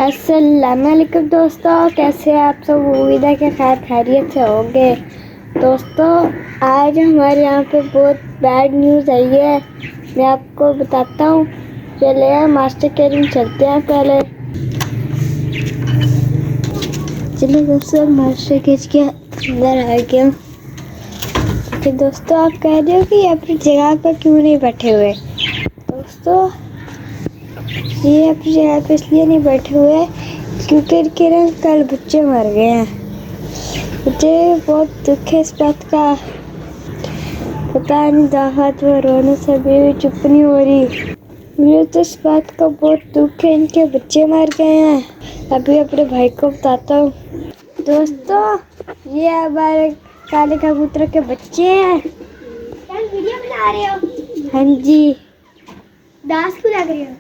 अस्सलाम वालेकुम दोस्तों, कैसे आप सब? उम्मीद है कि खैर खैरियत से होंगे। दोस्तों आज हमारे यहाँ पे बहुत बैड न्यूज़ आई है, मैं आपको बताता हूँ। चलिए मास्टर केबिन चलते हैं। पहले चलो दोस्तों, मास्टर केज के अंदर आ गया। फिर दोस्तों आप कह रहे हो कि अपनी जगह पर क्यों नहीं बैठे हुए? दोस्तों ये अपनी जगह पे इसलिए नहीं बैठे हुए क्योंकि कल बच्चे मर गए हैं। मुझे बहुत दुख है इस बात का। पता नहीं दाहत व रोने से भी चुप नहीं हो रही। मुझे तो इस बात का बहुत दुख है, इनके बच्चे मर गए हैं। अभी अपने भाई को बताता हूँ। दोस्तों ये हमारे काले कबूतर के बच्चे हैं। क्या वीडियो बना रहे हो? हाँ जी। डांस क्यों लग रही हो?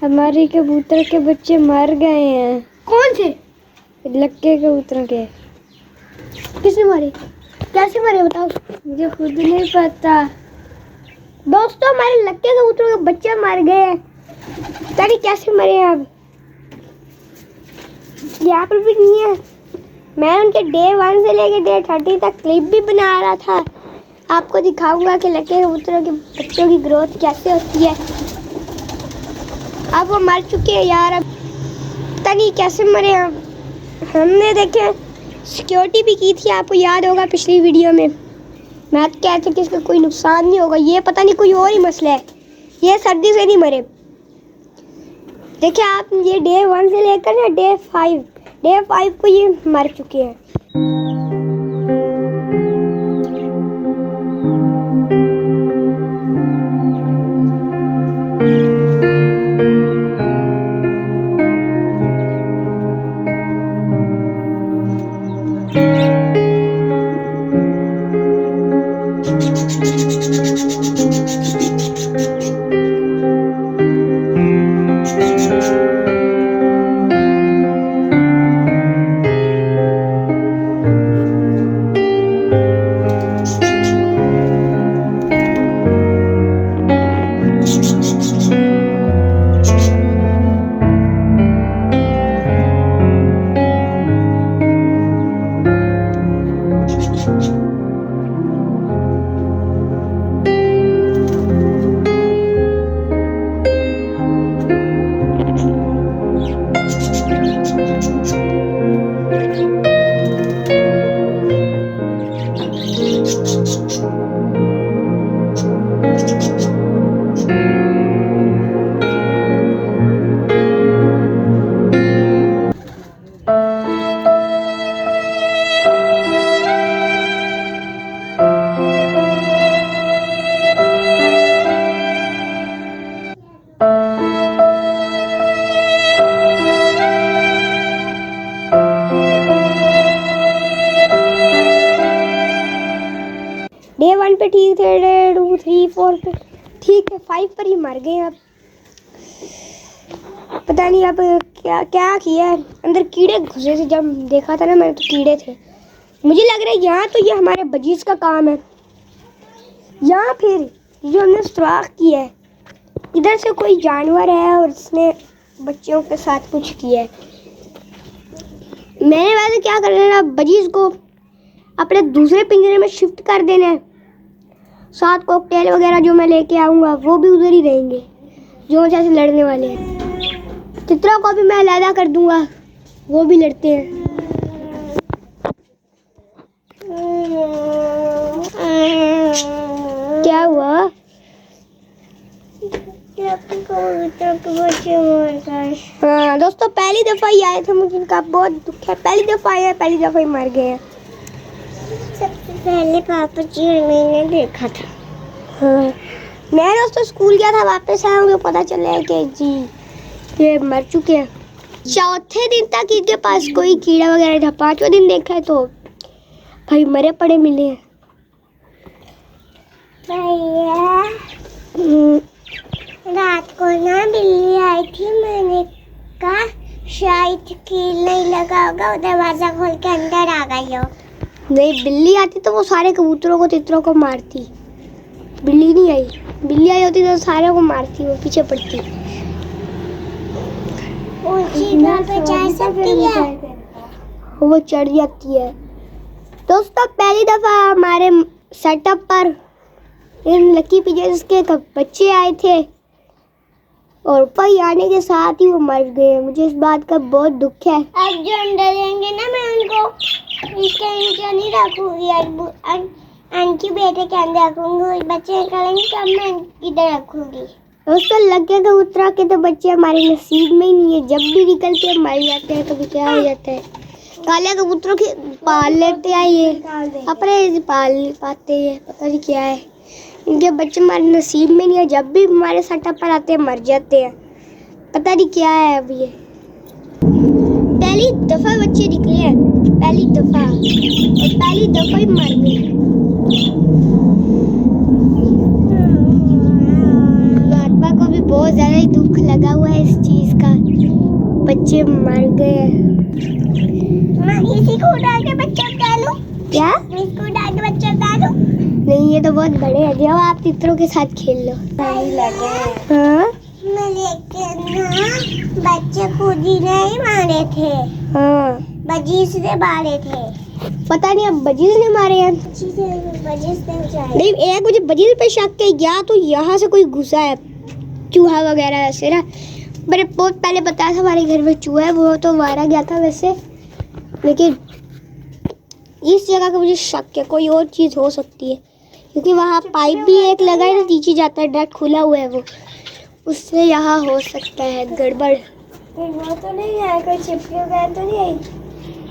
हमारे कबूतर के बच्चे मर गए हैं। कौन से? लक्के कबूतर के। किसने मारे? कैसे मारे बताओ? मुझे खुद नहीं पता। दोस्तों हमारे लक्के कबूतर के बच्चे मर गए हैं। पता नहीं कैसे मरे हैं। अब यहाँ पर भी नहीं है। मैं उनके डे 1 से लेके डे 30 तक क्लिप भी बना रहा था। आपको दिखाऊंगा कि लक्के कबूतरों के बच्चों की ग्रोथ कैसे होती है। अब वो मर चुके हैं यार। अब पता नहीं कैसे मरे हैं। हमने देखे सिक्योरिटी भी की थी, आपको याद होगा पिछली वीडियो में। मैं तो कहते कि इसका कोई नुकसान नहीं होगा। ये पता नहीं कोई और ही मसला है। ये सर्दी से नहीं मरे। देखिए आप, ये डे 1 से लेकर ना डे 5 को ये मर चुके हैं। डे 1 पे ठीक थे, डे 2, 3, 4 पे ठीक है, 5 पर ही मर गए। अब पता नहीं अब क्या क्या किया है। अंदर कीड़े घुसे थे, जब देखा था ना मैंने तो कीड़े थे। मुझे लग रहा है यहाँ तो ये हमारे बजीज का काम है, या फिर जो हमने सुराख किया है इधर से कोई जानवर है और उसने बच्चों के साथ कुछ किया है। मैंने वैसे क्या कर लेना, बजीज को अपने दूसरे पिंजरे में शिफ्ट कर देना है। साथ कॉकटेल वगैरह जो मैं लेके आऊँगा वो भी उधर ही रहेंगे, जो मुझे लड़ने वाले हैं। चित्रा को भी मैं अलहदा कर दूंगा, वो भी लड़ते हैं। क्या हुआ? हाँ दोस्तों, पहली दफ़ा ही आए थे, मुझे इनका बहुत दुख है। पहली दफ़ा आए हैं, पहली दफ़ा ही मर गए हैं। सबसे पहले पापा जी और मैंने देखा था। हाँ मैं दोस्तों स्कूल गया था, वापस आया, मुझे पता चला कि जी ये मर चुके हैं। चौथे दिन तक इनके पास कोई कीड़ा वगैरह था। 5वें दिन देखा है तो भाई मरे पड़े मिले हैं। भैया रात को ना बिल्ली आई थी, मैंने कहा शायद कील नहीं लगा होगा, दरवाजा खोल के अंदर आ गई हो। नहीं, बिल्ली आती तो वो सारे कबूतरों को तितरों को मारती। बिल्ली नहीं आई, बिल्ली आई होती तो सारे को मारती, वो पीछे पड़ती। वो चढ़ जाती है। दोस्तों पहली दफा हमारे सेटअप पर इन लकी पिजन्स के बच्चे आए थे और ऊपर आने के साथ ही वो मर गए। मुझे इस बात का बहुत दुख है। अब जो अंदर रहेंगे ना, मैं उनको इसके नीचे नहीं रखूंगी, अंकी बेटे के अंदर रखूंगी। बच्चे निकलेंगे तब मैं इधर रखूंगी। दोस्तों लगे कबूतरा के तो बच्चे हमारे नसीब में ही नहीं है। जब भी निकल के मर जाते हैं, कभी क्या हो जाता है। काले कबूतरों के पाल लेते हैं ये, अपने पाल नहीं पाते हैं, पता नहीं क्या है। इनके बच्चे हमारे नसीब में नहीं है। जब भी हमारे सेटअप पर आते हैं मर जाते हैं, पता नहीं क्या है। अब ये पहली दफा बच्चे निकले हैं, पहली दफा, और पहली दफा ही मर गए। महात्मा को भी बहुत ज्यादा ही दुख लगा हुआ है इस चीज का, बच्चे मर गए। मैं इसी को उठा के बच्चा डालूं क्या? इसको उठा के बच्चा डालूं? नहीं, ये तो बहुत बड़े हैं। जाओ आप तितरों के साथ खेल लो। नहीं लगे। हाँ? लेकिन बच्चे खुद ही नहीं मारे थे। हाँ। बजीज ने मारे थे। पता नहीं अब बजीज ने मारे हैं। नहीं, एक मुझे बजीज पे शक है, या तो यहाँ से कोई घुसा है, चूहा वगैरह ऐसे ना। मैंने बहुत पहले बताया था हमारे घर में चूहा है, वो तो मारा गया था वैसे। लेकिन इस जगह का मुझे शक है, कोई और चीज़ हो सकती है, क्योंकि वहाँ पाइप भी एक लगा है, नीचे जाता है, डायरेक्ट खुला हुआ है वो, उससे यहाँ हो सकता है गड़बड़। वो तो नहीं है, कोई छिपकली वगैरह तो नहीं आई?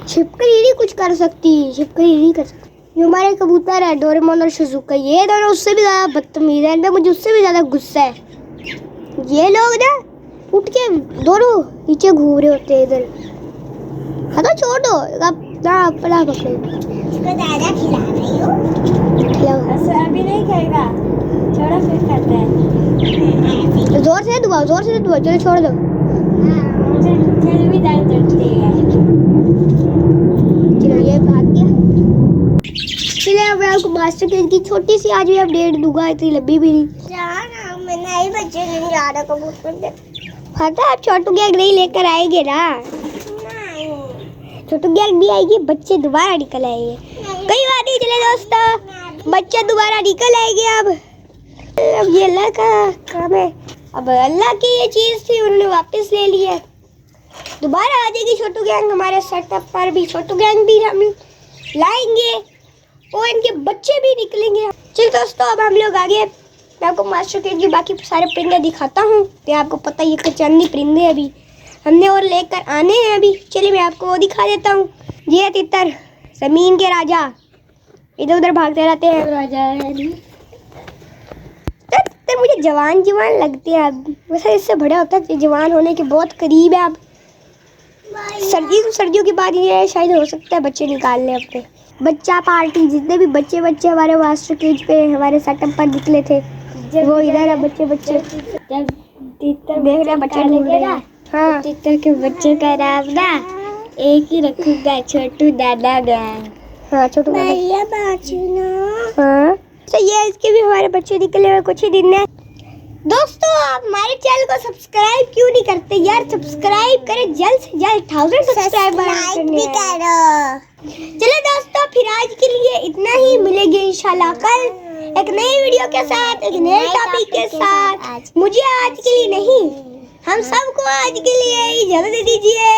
छिपकली नहीं कुछ कर सकती, छिपकली नहीं कर सकती। ये हमारे कबूतर है डोरेमोन और शिजुका, ये दोनों उससे भी ज़्यादा बदतमीज है, मुझे उससे भी ज़्यादा गुस्सा है। ये लोग ना उठ के दोनों नीचे घूम रहे होते हैं इधर। हाँ तो छोड़ दो, अपना पकड़ो। इसको दादा खिला रही हो? खिलाओ। अभी नहीं खाएगा, छोड़ो फिर खाता है। जोर से दबाओ, जोर से दबाओ, चलो छोड़ दो। चल भी दाल चढ़ती है। चलो ये भाग गया। चलिए अब आपको मास्टर केज की छोटी सी आज भी अपडेट दूंगा, इतनी लंबी भी नहीं। मैं नहीं बच्चे नहीं जा रहा कबूतर। हाँ तो आप छोटू गैंग नहीं लेकर आएंगे ना? छोटू गैंग भी आएगी, बच्चे दोबारा निकल आएंगे। कई बात नहीं, चले दोस्तों, बच्चे दोबारा निकल आएंगे। अब ये अल्लाह का काम है, अब अल्लाह की ये चीज़ थी, उन्होंने वापस ले ली है। दोबारा आ जाएगी छोटू गैंग हमारे सेटअप पर भी। छोटू गैंग भी हम लाएंगे और इनके बच्चे भी निकलेंगे। चलिए दोस्तों, अब हम लोग आगे, मैं आपको मास्टर केज के बाकी सारे परिंदे दिखाता हूँ। तो आपको पता ही है चंदी परिंदे अभी हमने और लेकर आने हैं अभी। चलिए मैं आपको वो दिखा देता हूँ। ये तितर, जमीन के राजा, इधर उधर भागते रहते हैं। राजा है तो मुझे जवान जवान लगते हैं अब, वैसे इससे बड़ा होता है, जवान होने के बहुत करीब है अब। सर्दियों की बात ये है, शायद हो सकता है बच्चे निकाल लें अपने। बच्चा पार्टी, जितने भी बच्चे हमारे मास्टर केज पे हमारे सेटअप पर निकले थे, वो इधर है। बच्चे देख रहे बच्चे ढूंढ रहे हैं। हाँ, तितर के बच्चे का नाम ना एक ही रखूंगा, छोटू दादा गैंग। हाँ, छोटू दादा। हाँ, तो ये इसके भी हमारे बच्चे निकले हुए कुछ ही दिन में। दोस्तों आप हमारे चैनल को सब्सक्राइब क्यों नहीं करते यार? सब्सक्राइब करें जल्द से जल्द, 1000 सब्सक्राइबर भी करो। चलो दोस्तों, फिर आज के लिए इतना ही। मिलेंगे इंशाल्लाह कल एक नई वीडियो के साथ, एक नए टॉपिक के साथ। मुझे आज के लिए नहीं, हम सबको आज के लिए इजाजत दीजिए।